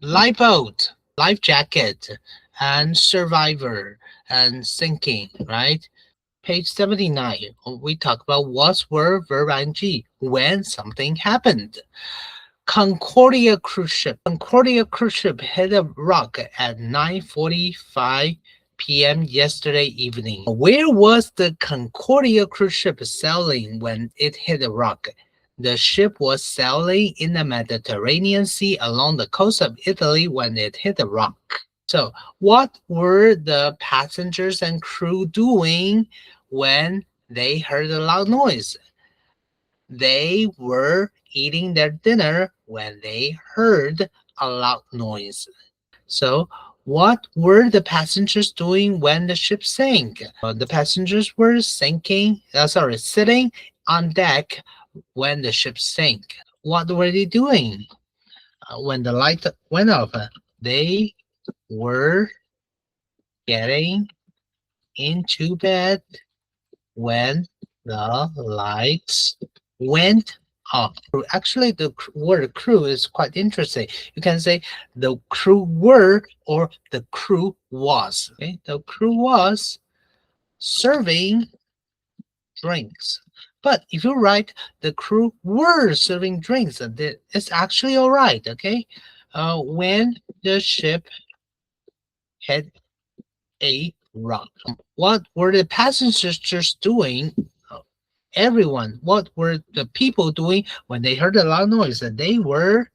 Lifeboat, life jacket, and survivor, and sinking, right? Page 79, we talk about what's were verb ing when something happened. Concordia cruise ship hit a rock at 9:45 p.m. yesterday evening. Where was the Concordia cruise ship sailing when it hit a rock? The ship was sailing in the Mediterranean Sea along the coast of Italy when it hit a rock. So, what were the passengers and crew doing when they heard a loud noise? They were eating their dinner when they heard a loud noise. So, what were the passengers doing when the ship sank? The passengers were sitting on deck when the ship sank. What were they doing? When the light went off, they were getting into bed when the lights went off. Actually, the word crew is quite interesting. You can say the crew were or the crew was. Okay, the crew was serving drinks. But if you write the crew were serving drinks, it's actually all right. Okay, when the ship hit a rock, what were the passengers just doing? Everyone, what were the people doing when they heard a loud noise? They were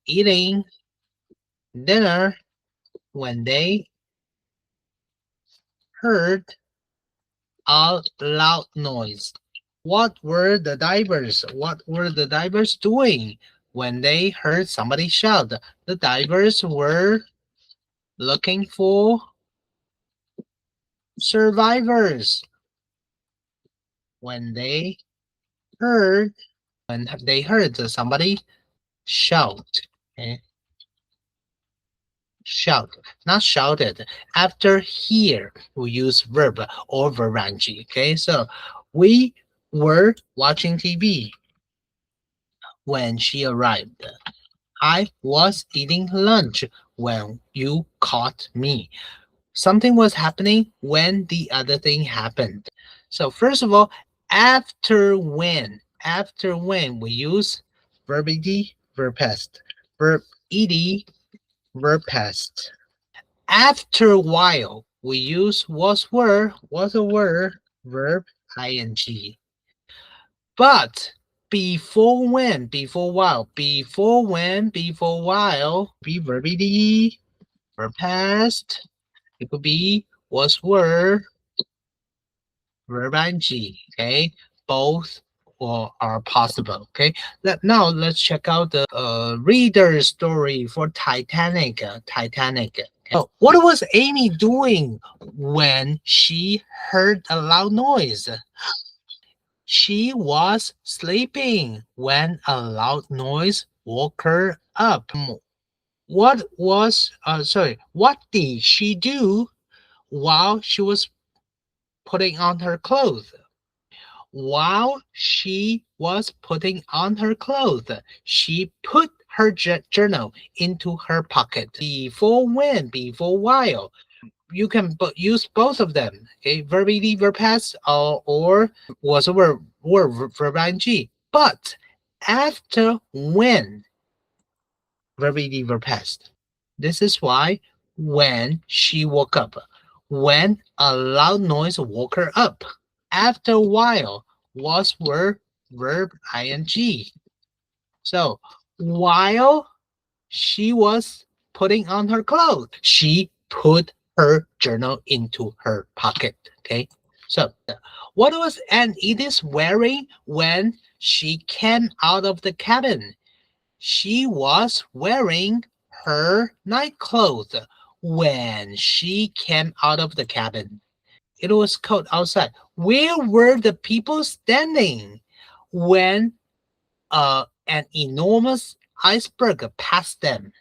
eating dinner when they heard a loud noise. What were the divers? What were the divers doing when they heard somebody shout? The divers were looking for survivors when they heard somebody shout. Okay? Shout, not shouted. After hear, we use verb or verbanji. Okay, so we were watching TV when she arrived. I was eating lunch when you caught me. Something was happening when the other thing happened. So first of all, after when we use verb ed, verb past, verb ed, verb past. After a while, we use was a word, verb ing. But before while, be verb ed, verb past. It could be was were, verb ing. Okay, both are possible. Okay, now let's check out the reader story for Titanic. Titanic. So, what was Amy doing when she heard a loud noise? She was sleeping when a loud noise woke her up. What did she do while she was putting on her clothes? While she was putting on her clothes, she put her journal into her pocket. Before when, before while. You can use both of them. Okay, verb ed, verb past, or was a verb ing. But after when, verb ed, verb past. This is why when she woke up, when a loud noise woke her up. After a while was verb ing. So while she was putting on her clothes, she put her journal into her pocket. Okay. So what was Aunt Edith wearing when she came out of the cabin? She was wearing her night clothes when she came out of the cabin. It was cold outside. Where were the people standing when an enormous iceberg passed them?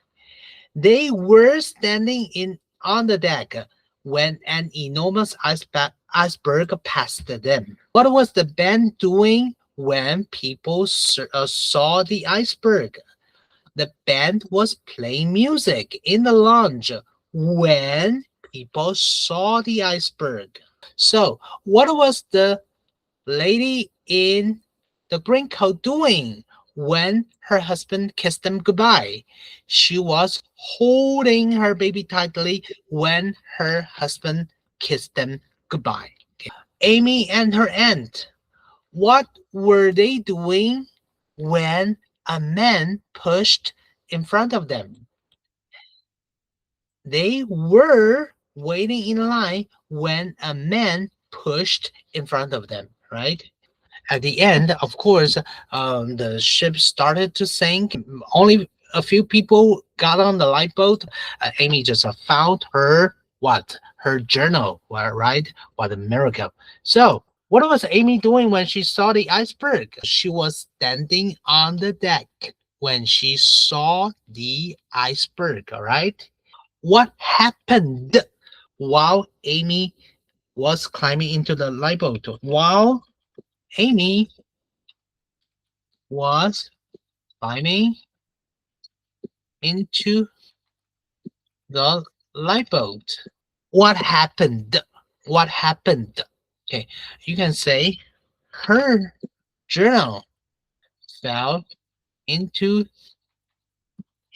They were standing in on the deck when an enormous iceberg passed them. What was the band doing when people saw the iceberg? The band was playing music in the lounge when people saw the iceberg. So, what was the lady in the green coat doing when her husband kissed them goodbye? She was holding her baby tightly when her husband kissed them goodbye. Amy and her aunt, what were they doing when a man pushed in front of them? They were waiting in line when a man pushed in front of them, right? At the end, of course, the ship started to sink. Only a few people got on the lifeboat. Amy just found her what? Her journal, right? What a miracle. So, what was Amy doing when she saw the iceberg? She was standing on the deck when she saw the iceberg, all right? What happened while Amy was climbing into the lifeboat? While Amy was climbing into the lifeboat. What happened? What happened? Okay, you can say her journal fell into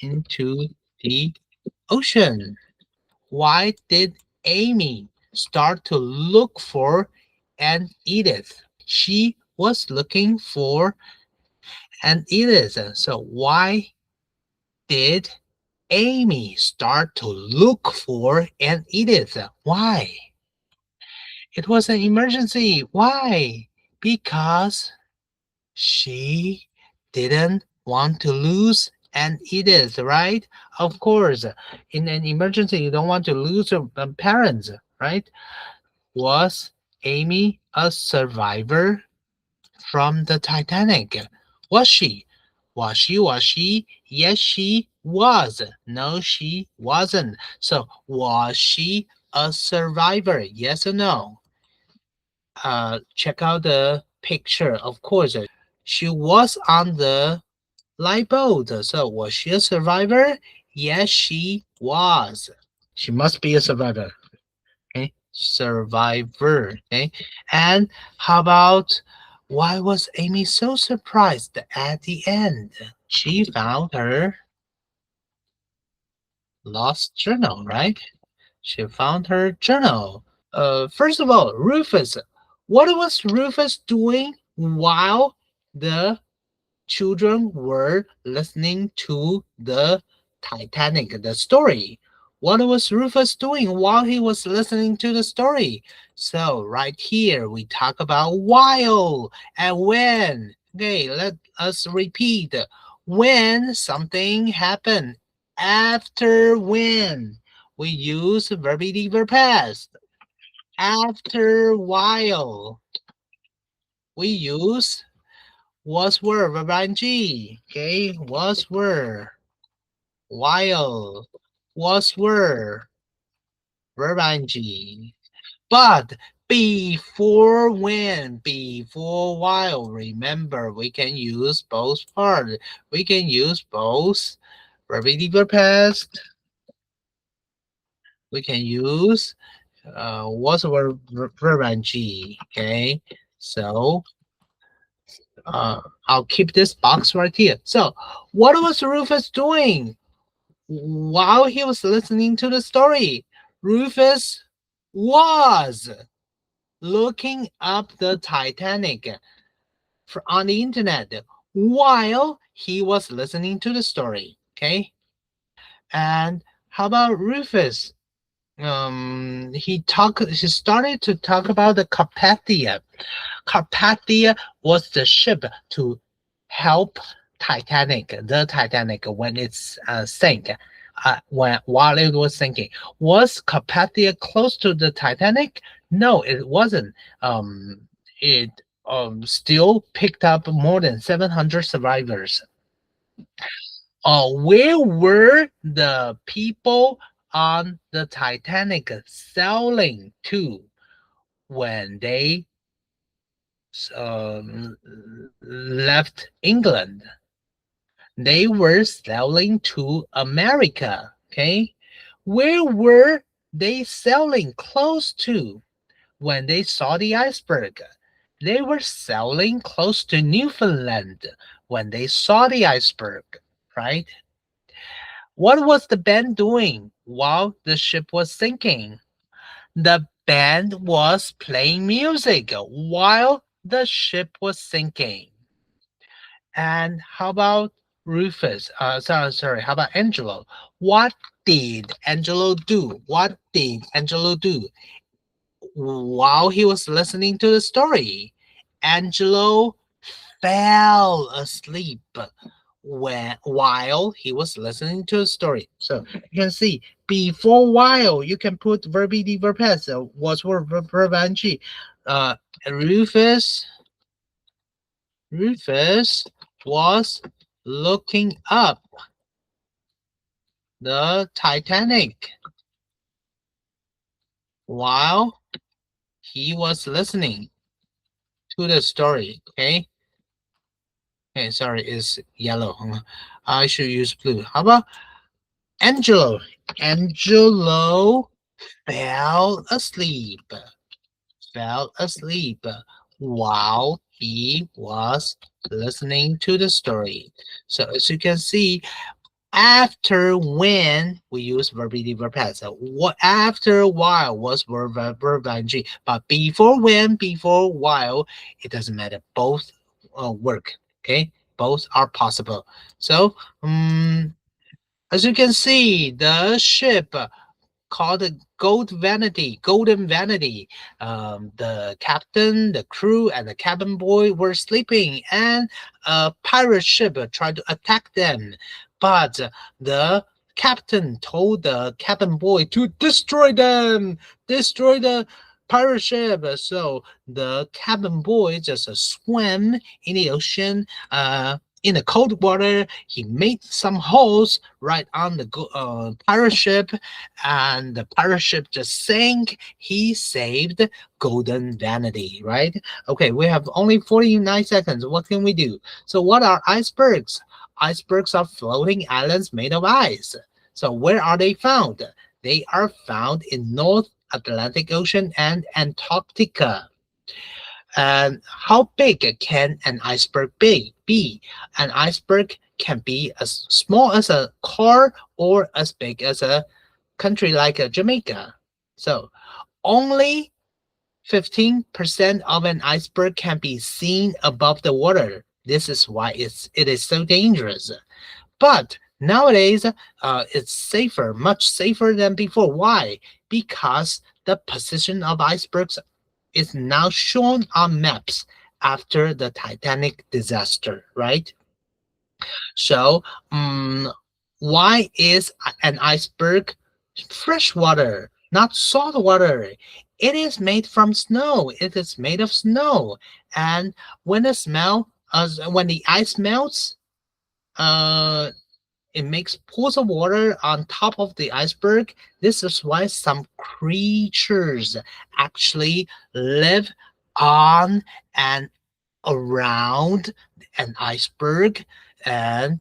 into the ocean. Why did Amy start to look for an Edith? She was looking for an Edith. So why did Amy start to look for an Edith? Why? It was an emergency. Why? Because she didn't want to lose an Edith, right? Of course, in an emergency, you don't want to lose your parents, right? Was Amy a survivor from the Titanic? Was she? Was she? Was she? Yes, she was. No, she wasn't. So, was she a survivor? Yes or no? Check out the picture. Of course, she was on the lifeboat. So, was she a survivor? Yes, she was. She must be a survivor. Okay, survivor. Okay, and how about why was Amy so surprised at the end? She found her lost journal, right? She found her journal. First of all, Rufus. What was Rufus doing while the children were listening to the Titanic, the story? What was Rufus doing while he was listening to the story? So, right here, we talk about while and when. Okay, let us repeat. When something happened. After when. We use verb verb past. After while. We use was were verb ing. Okay, was were. While. Was were verb ing. But before when, before while, remember we can use both parts. We can use both verb verb past. We can use was were verb ing. Okay, so I'll keep this box right here. So, what was Rufus doing while he was listening to the story? Rufus was looking up the Titanic on the internet while he was listening to the story. Okay, and how about Rufus? He started to talk about the Carpathia. Carpathia was the ship to help the Titanic when it's sank. While it was sinking, was Carpathia close to the Titanic? No, it wasn't. It still picked up more than 700 survivors. Where were the people on the Titanic sailing to when they left England? They were sailing to America. Okay. Where were they sailing close to when they saw the iceberg? They were sailing close to Newfoundland when they saw the iceberg, right? What was the band doing while the ship was sinking? The band was playing music while the ship was sinking. And how about Rufus? Sorry. How about Angelo? What did Angelo do? What did Angelo do while he was listening to the story? Angelo fell asleep while he was listening to a story. So you can see before while you can put verb ed verb has was verb ing. Uh, Rufus Rufus was looking up the Titanic while he was listening to the story. Okay. Okay, sorry, it's yellow. I should use blue. How about Angelo? Angelo fell asleep. Fell asleep while he was listening to the story. So as you can see, after when we use verb ed verb past. So what after while was verb ing, but before when, before while, it doesn't matter. Both work. Okay, both are possible. So as you can see, the ship called the Golden Vanity. The captain, the crew, and the cabin boy were sleeping, and a pirate ship tried to attack them. But the captain told the cabin boy to destroy the pirate ship. So the cabin boy just swam in the ocean. In the cold water, he made some holes right on the pirate ship, and the pirate ship just sank. He saved Golden Vanity, right? Okay, we have only 49 seconds. What can we do? So what are icebergs? Icebergs are floating islands made of ice. So where are they found? They are found in North Atlantic Ocean and Antarctica. And how big can an iceberg be? An iceberg can be as small as a car or as big as a country like Jamaica. So only 15% of an iceberg can be seen above the water. This is why it is so dangerous. But nowadays, it's safer, much safer than before. Why? Because the position of icebergs is now shown on maps after the Titanic disaster, right? So, why is an iceberg freshwater, not salt water? It is made from snow. It is made of snow, and when the ice melts, uh, it makes pools of water on top of the iceberg. This is why some creatures actually live on and around an iceberg, and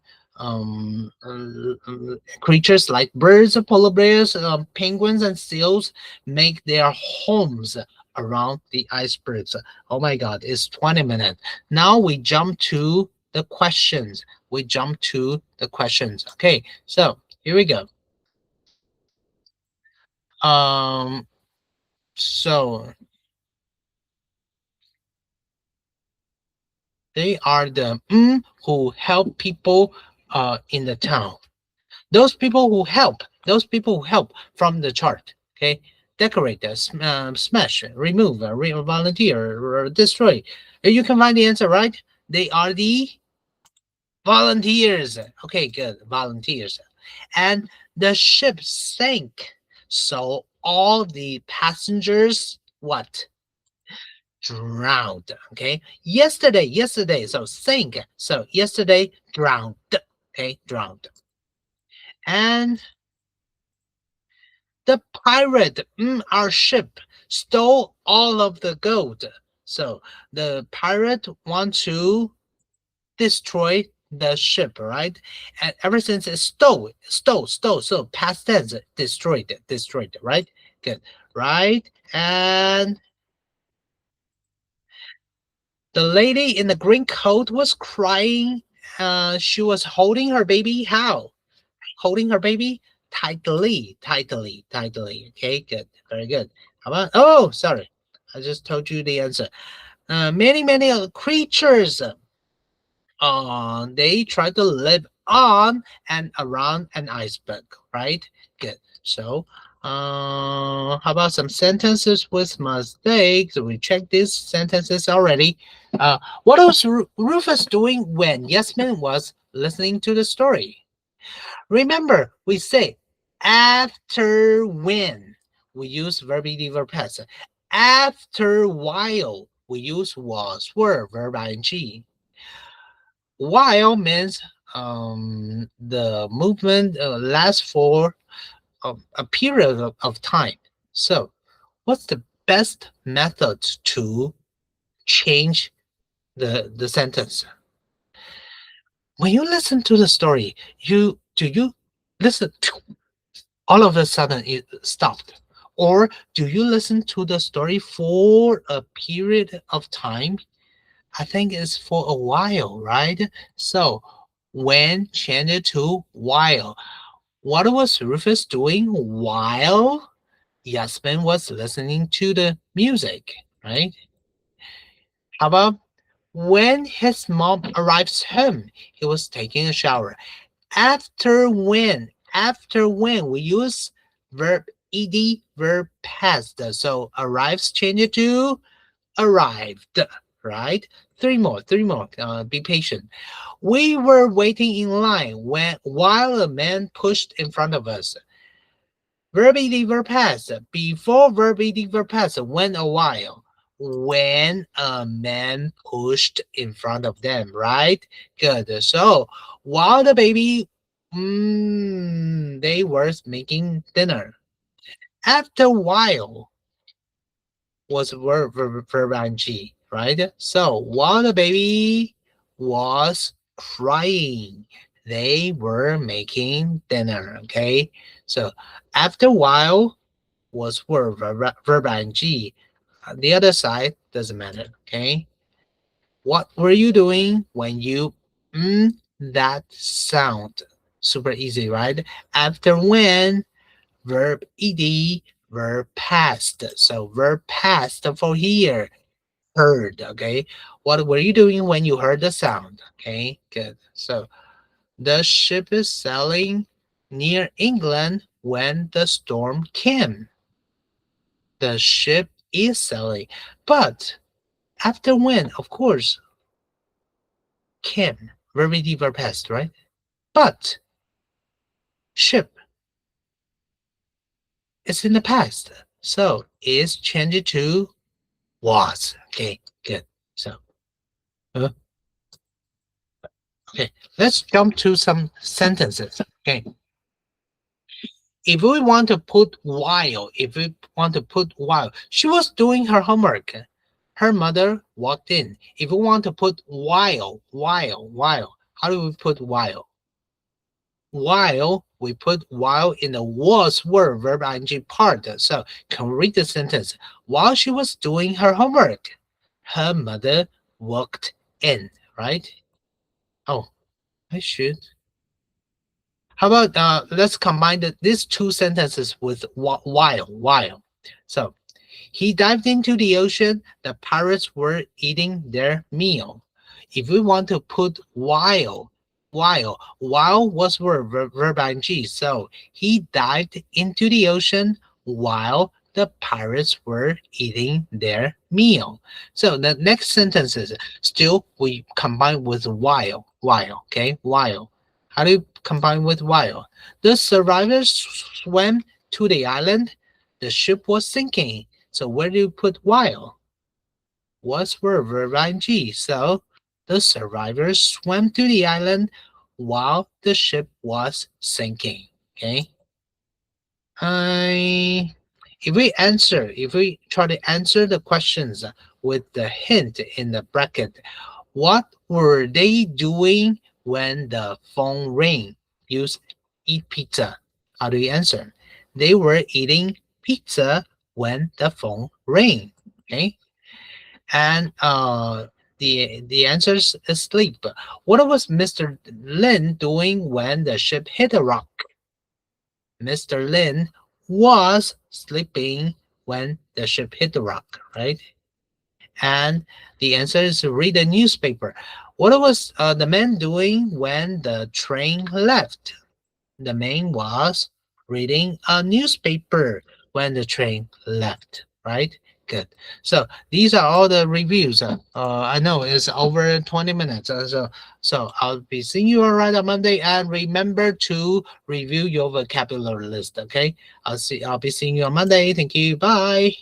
creatures like birds, polar bears, penguins, and seals make their homes around the icebergs. Oh my God, it's 20 minutes. Now we jump to the questions. Okay, so here we go. Um, so they are the who help people in the town. Those people who help from the chart. Okay, decorate, smash, remove, volunteer, destroy. You can find the answer, right? They are the volunteers. Okay, good, volunteers. And the ship sank, so all the passengers what? Drowned. Okay, yesterday, so sank, so yesterday drowned. Okay, drowned. And the pirate, our ship, stole all of the gold. So the pirate want to destroy the ship, right? And ever since it stole. So past tense, destroyed, right? Good, right? And the lady in the green coat was crying. She was holding her baby. How? Holding her baby tightly. Okay, good, very good. How about? Oh, sorry, I just told you the answer. Many creatures they try to live on and around an iceberg, right? Good. So, how about some sentences with mistakes? We checked these sentences already. What was Rufus doing when Yasmin was listening to the story? Remember, we say after when we use verb ed verb past. After while we use was were verb ing. While means the movement lasts for a period of time. So, what's the best method to change the sentence? When you listen to the story, you listen to all of a sudden it stopped, or do you listen to the story for a period of time? I think it's for a while, right? So when change it to while, what was Rufus doing while Yasmin was listening to the music, right? How about when his mom arrives home, he was taking a shower. After when we use verb ed verb past. So arrives change it to arrived, right? Three more. Be patient. We were waiting in line while a man pushed in front of us. Verb ed verb past. Before verb ed verb past, when a while. When a man pushed in front of them, right? Good. So while the baby, they were making dinner. After a while, was verb ing, right? So while the baby was crying, they were making dinner. Okay, so after a while was verb ing. The other side doesn't matter. Okay, what were you doing when you that sound? Super easy, right? After when verb ed verb past. So verb past for here heard. Okay, what were you doing when you heard the sound? Okay, good. So the ship is sailing near England when the storm came. The ship is sailing, but after when, of course, came verb ed verb past, right? But ship is in the past, so it's changed to was. Okay, good. So uh, okay, let's jump to some sentences. Okay, if we want to put while, she was doing her homework. Her mother walked in. If we want to put while, how do we put while? While we put while in the was were verb ing part. So can we read the sentence? While she was doing her homework, her mother walked in, right? Oh, I should. How about let's combine these two sentences with while. So he dived into the ocean. The pirates were eating their meal. If we want to put while was verb ing. So he dived into the ocean while the pirates were eating their meal. So the next sentence is still we combine with while. Okay, while. How do you combine with while? The survivors swam to the island. The ship was sinking. So where do you put while? Was verb ing. So the survivors swam to the island while the ship was sinking. Okay. I if we try to answer the questions with the hint in the bracket, what were they doing when the phone rang? Use eat pizza. How do you answer? They were eating pizza when the phone rang. Okay. And the answer is sleep. What was Mr. Lin doing when the ship hit a rock? Mr. Lin was sleeping when the ship hit the rock, right? And the answer is read a newspaper. What was the man doing when the train left? The man was reading a newspaper when the train left, right? Good. So these are all the reviews. I know it's over 20 minutes. So I'll be seeing you all right on Monday. And remember to review your vocabulary list. Okay. I'll be seeing you on Monday. Thank you. Bye.